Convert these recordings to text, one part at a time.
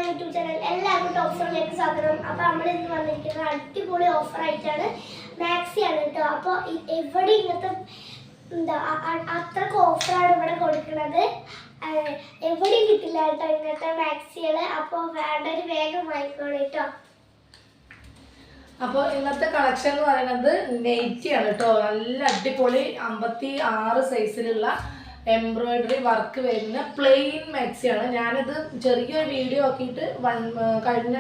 YouTube channel എല്ലാവർക്കും top ഫോറിലേക്ക് സ്വാഗതം. അപ്പോൾ നമ്മൾ ഇന്ന് വന്നിരിക്കുന്നത് അടിപൊളി ഓഫർ ആയിട്ടാണ്. മാക്സിയാണ് കേട്ടോ. അപ്പോൾ എവിടെ ഇങ്ങനത്തെ അത്രക്ക് ഓഫറാണ് ഇവിടെ കൊടുക്കുന്നത്. എവിടെയും കിട്ടില്ല കേട്ടോ ഇങ്ങനത്തെ മാക്സികൾ. അപ്പോൾ വേണ്ടൊരു വേഗം വാങ്ങിക്കോളൂ കേട്ടോ. അപ്പോൾ ഇന്നത്തെ കളക്ഷൻ എന്ന് പറയുന്നത് നെയ്റ്റിയാണ് കേട്ടോ. നല്ല അടിപൊളി 56 സൈസിലുള്ള എംബ്രോയിഡറി വർക്ക് വരുന്ന പ്ലെയിൻ മാക്സിയാണ്. ഞാനിത് ചെറിയൊരു വീഡിയോ ആക്കിയിട്ട് കഴിഞ്ഞ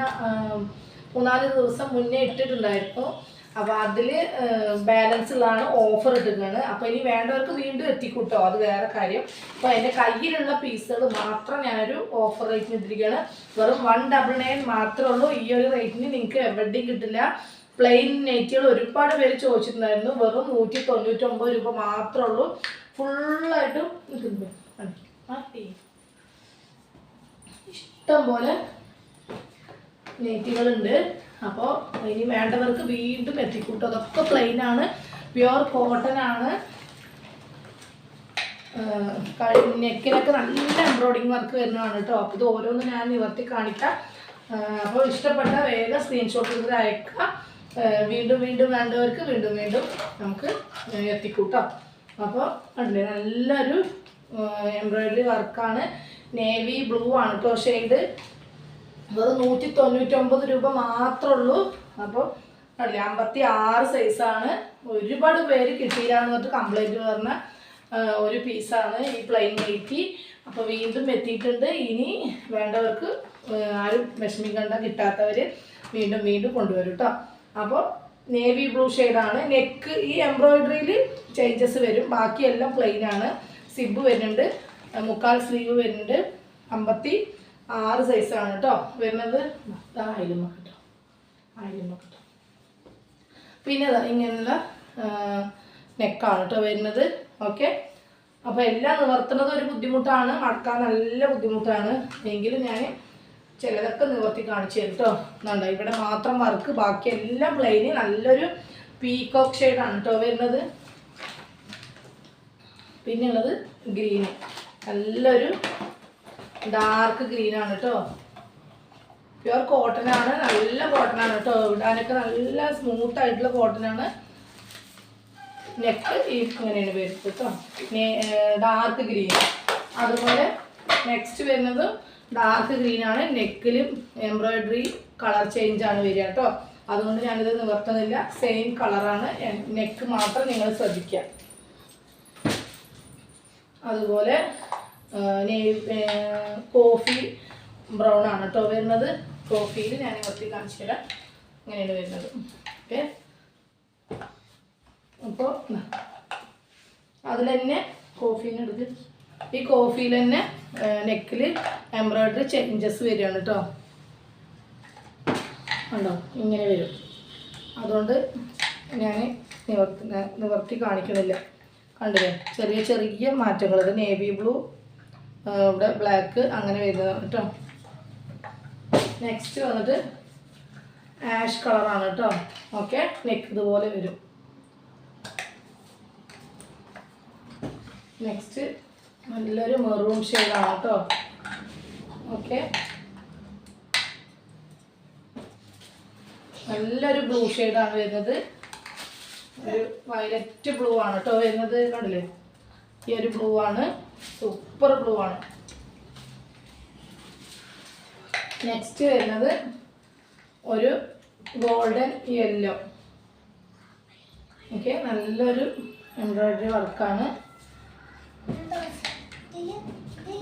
3-4 ദിവസം മുന്നേ ഇട്ടിട്ടുണ്ടായിരുന്നു. അപ്പോൾ അതിൽ ബാലൻസ് ഉള്ളതാണ് ഓഫർ ഇട്ടിരിക്കുന്നത്. അപ്പോൾ ഇനി വേണ്ടവർക്ക് വീണ്ടും എത്തിക്കൂട്ടോ, അത് വേറെ കാര്യം. അപ്പോൾ എൻ്റെ കയ്യിലുള്ള പീസുകൾ മാത്രം ഞാനൊരു ഓഫർ റേറ്റിന് ഇട്ടിരിക്കുകയാണ്. വെറും 199 മാത്രമേ ഉള്ളൂ. ഈ ഒരു റേറ്റിന് നിങ്ങൾക്ക് എവിടെയും കിട്ടില്ല. പ്ലെയിൻ നെറ്റുകൾ ഒരുപാട് പേര് ചോദിച്ചിട്ടുണ്ടായിരുന്നു. വെറും 199 രൂപ മാത്രമേ ഉള്ളൂ. ഫുള്ളായിട്ടും ഇഷ്ടം പോലെ നെറ്റുകളുണ്ട്. അപ്പോൾ ഇനി വേണ്ടവർക്ക് വീണ്ടും എത്തിക്കൂട്ടോ. അതൊക്കെ പ്ലെയിൻ ആണ്, പ്യുവർ കോട്ടൺ ആണ്. നെക്കിനൊക്കെ നല്ല എംബ്രോയിഡിങ് വർക്ക് വരുന്നതാണ് കേട്ടോ. അപ്പോൾ ഇത് ഓരോന്ന് ഞാൻ നിവർത്തി കാണിക്കാം. അപ്പോൾ ഇഷ്ടപ്പെട്ട വേഗം സ്ക്രീൻഷോട്ട് എടുത്ത് അയക്കാം. വീണ്ടും വീണ്ടും വേണ്ടവർക്ക് വീണ്ടും വീണ്ടും നമുക്ക് എത്തിക്കൂട്ടോ. അപ്പോൾ കണ്ടില്ലേ, നല്ലൊരു എംബ്രോയിഡറി വർക്കാണ്. നേവി ബ്ലൂ ആണ് കേട്ടോ ഷെയ്ഡ്. വെറും 199 രൂപ മാത്രമേ ഉള്ളൂ. അപ്പോൾ കണ്ടില്ലേ, 56 സൈസാണ്. ഒരുപാട് പേര് കിട്ടിയില്ല എന്ന് പറഞ്ഞിട്ട് കംപ്ലൈൻറ്റ് പറഞ്ഞ ഒരു പീസാണ് ഈ പ്ലെയിൻ നെയ്റ്റി. അപ്പോൾ വീണ്ടും എത്തിയിട്ടുണ്ട്. ഇനി വേണ്ടവർക്ക് ആരും വിഷമിക്കണ്ട, കിട്ടാത്തവർ വീണ്ടും വീണ്ടും കൊണ്ടുവരും കേട്ടോ. അപ്പോൾ നേവി ബ്ലൂ ഷെയ്ഡാണ്. നെക്ക് ഈ എംബ്രോയിഡറിയിൽ ചേഞ്ചസ് വരും, ബാക്കിയെല്ലാം പ്ലെയിൻ ആണ്. സിബ് വരുന്നുണ്ട്, 3/4 സ്ലീവ് വരുന്നുണ്ട്. 56 സൈസാണ് കേട്ടോ വരുന്നത്. ആയിരം കേട്ടോ, പിന്നെ ഇങ്ങനെയുള്ള നെക്കാണ് കേട്ടോ വരുന്നത്. ഓക്കെ, അപ്പോൾ എല്ലാം നിവർത്തുന്നത് ഒരു ബുദ്ധിമുട്ടാണ്, മടക്കാൻ നല്ല ബുദ്ധിമുട്ടാണ്. എങ്കിലും ഞാൻ ചിലതൊക്കെ നിവർത്തി കാണിച്ചു തരും കേട്ടോ. എന്നുണ്ടോ, ഇവിടെ മാത്രം വർക്ക്, ബാക്കി എല്ലാം പ്ലെയിന്. നല്ലൊരു പീകോക്ക് ഷെയ്ഡാണ് കേട്ടോ വരുന്നത്. പിന്നെ ഉള്ളത് ഗ്രീന്, നല്ലൊരു ഡാർക്ക് ഗ്രീനാണ് കേട്ടോ. പ്യുവർ കോട്ടനാണ്, നല്ല കോട്ടനാണ് കേട്ടോ. ഇടാനൊക്കെ നല്ല സ്മൂത്ത് ആയിട്ടുള്ള കോട്ടനാണ്. നെക്ക് ഇങ്ങനെയാണ് വരുന്നത് കേട്ടോ, ഡാർക്ക് ഗ്രീൻ. അതുപോലെ നെക്സ്റ്റ് വരുന്നത് ഡാർക്ക് ഗ്രീനാണ്. നെക്കിലും എംബ്രോയിഡറി കളർ ചേഞ്ചാണ് വരിക കേട്ടോ. അതുകൊണ്ട് ഞാനിത് നിവർത്തുന്നില്ല, സെയിം കളറാണ്. നെക്ക് മാത്രം നിങ്ങൾ ശ്രദ്ധിക്കുക. അതുപോലെ കോഫി ബ്രൗൺ ആണ് കേട്ടോ വരുന്നത്. കോഫിയിൽ ഞാൻ നിവർത്തി കാണിച്ചു തരാം. ഇങ്ങനെയാണ് വരുന്നത്. ഓക്കെ, അപ്പോൾ അതിൽ തന്നെ കോഫീനെ എടുത്ത് ഈ കോഫിയിൽ തന്നെ നെക്കിൽ എംബ്രോയിഡറി ചേഞ്ചസ് വരികയാണ് കേട്ടോ. ഉണ്ടോ, ഇങ്ങനെ വരും. അതുകൊണ്ട് ഞാൻ നിവർത്തി കാണിക്കണില്ല. കണ്ടില്ലേ, ചെറിയ ചെറിയ മാറ്റങ്ങൾ. ഇത് നേവി ബ്ലൂ, ഇവിടെ ബ്ലാക്ക്, അങ്ങനെ വരുന്നതാണ് കേട്ടോ. നെക്സ്റ്റ് വന്നിട്ട് ആഷ് കളറാണ് കേട്ടോ. ഓക്കെ, നെക്ക് ഇതുപോലെ വരും. നെക്സ്റ്റ് നല്ലൊരു മെറൂൺ ഷെയ്ഡാണ് കേട്ടോ. ഓക്കെ, നല്ലൊരു ബ്ലൂ ഷെയ്ഡാണ് വരുന്നത്. ഒരു വയലറ്റ് ബ്ലൂ ആണ് കേട്ടോ വരുന്നത്. കണ്ടില്ലേ, ഈ ഒരു ബ്ലൂ ആണ്, സൂപ്പർ ബ്ലൂ ആണ്. നെക്സ്റ്റ് വരുന്നത് ഒരു ഗോൾഡൻ യെല്ലോ. ഓക്കെ, നല്ലൊരു എംബ്രോയിഡറി വർക്കാണ്.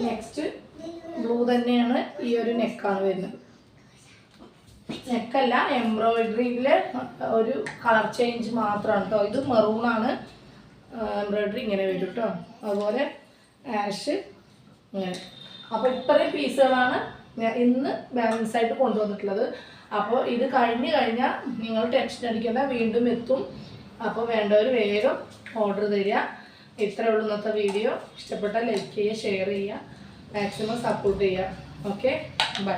നെക്സ്റ്റ് ബ്ലൂ തന്നെയാണ്. ഈ ഒരു നെക്കാണ് വരുന്നത്. നെക്കല്ല, എംബ്രോയിഡറിയിലെ ഒരു കളർ ചേഞ്ച് മാത്രമാണ് കേട്ടോ. ഇത് മെറൂണാണ്, എംബ്രോയിഡറി ഇങ്ങനെ വരും കേട്ടോ. അതുപോലെ ആഷ് ഇങ്ങനെ. അപ്പോൾ ഇത്രയും പീസുകളാണ് ഞാൻ ഇന്ന് ബാലൻസ് ആയിട്ട് കൊണ്ടുവന്നിട്ടുള്ളത്. അപ്പോൾ ഇത് കഴിഞ്ഞാൽ നിങ്ങൾ ടെൻഷൻ അടിക്കേണ്ട, വീണ്ടും എത്തും. അപ്പോൾ വേണ്ടവർ വേഗം ഓർഡർ തരിക. ഇത്രയേ ഉള്ളൂ ഇന്നത്തെ വീഡിയോ. ഇഷ്ടപ്പെട്ടാൽ ലൈക്ക് ചെയ്യുക, ഷെയർ ചെയ്യുക, മാക്സിമം സപ്പോർട്ട് ചെയ്യുക. Okay, by.